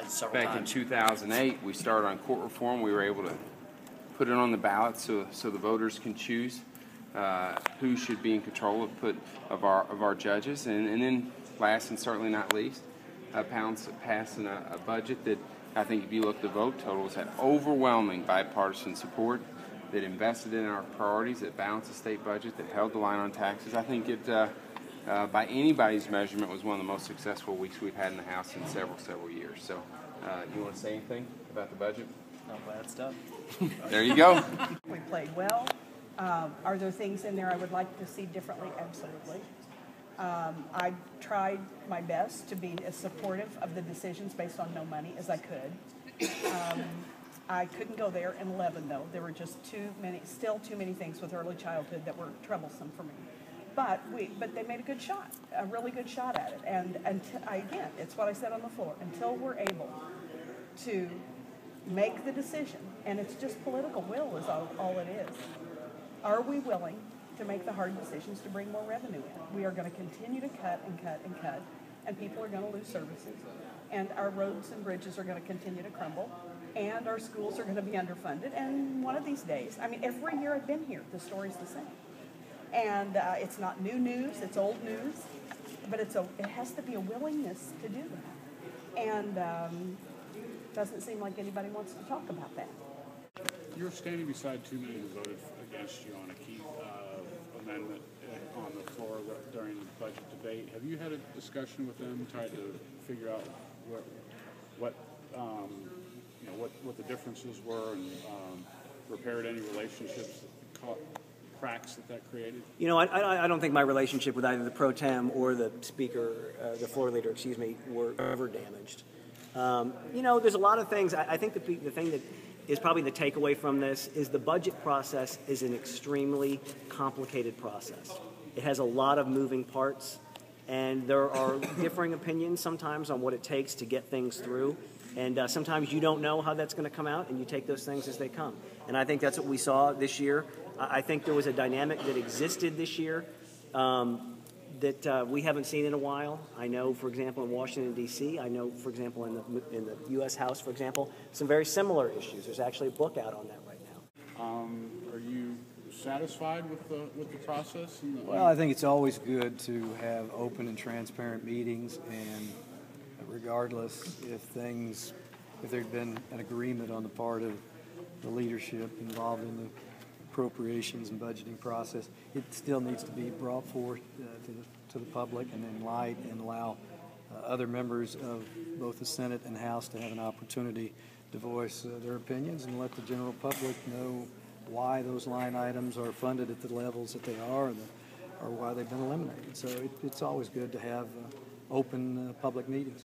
Several Back times. in 2008, we started on court reform. We were able to put it on the ballot so the voters can choose who should be in control of our judges. And then last and certainly not least, passing a budget that I think if you look at the vote totals had overwhelming bipartisan support, that invested in our priorities, that balanced the state budget, that held the line on taxes. I think it, by anybody's measurement, was one of the most successful weeks we've had in the House in several years. So, you want to say anything about the budget? No bad stuff. There you go. We played well. Are there things in there I would like to see differently? Absolutely. I tried my best to be as supportive of the decisions based on no money as I could. I couldn't go there in 11, though. There were just still too many things with early childhood that were troublesome for me. But they made a good shot, a really good shot at it. And again, it's what I said on the floor. Until we're able to make the decision, and it's just political will is all it is. Are we willing to make the hard decisions to bring more revenue in? We are going to continue to cut and cut and cut, and people are going to lose services, and our roads and bridges are going to continue to crumble, and our schools are going to be underfunded. And one of these days, I mean, every year I've been here, the story's the same. And it's not new news, it's old news, but it has to be a willingness to do that. And doesn't seem like anybody wants to talk about that. You're standing beside two men who voted against you on a key amendment on the floor during the budget debate. Have you had a discussion with them, tried to figure out what the differences were, and repaired any relationships, cracks that created? You know, I don't think my relationship with either the pro tem or the speaker, the floor leader, excuse me, were ever damaged. You know, there's a lot of things. I think the thing that is probably the takeaway from this is the budget process is an extremely complicated process. It has a lot of moving parts, and there are differing opinions sometimes on what it takes to get things through. And sometimes you don't know how that's going to come out, and you take those things as they come. And I think that's what we saw this year. I think there was a dynamic that existed this year that we haven't seen in a while. I know, for example, in Washington, D.C., I know, for example, in the U.S. House, for example, some very similar issues. There's actually a book out on that right now. Are you satisfied with the process? Well, I think it's always good to have open and transparent meetings, and regardless if there'd been an agreement on the part of the leadership involved in the appropriations and budgeting process, it still needs to be brought forth to the public and in light, and allow other members of both the Senate and House to have an opportunity to voice their opinions and let the general public know why those line items are funded at the levels that they are, or why they've been eliminated. So it's always good to have open public meetings.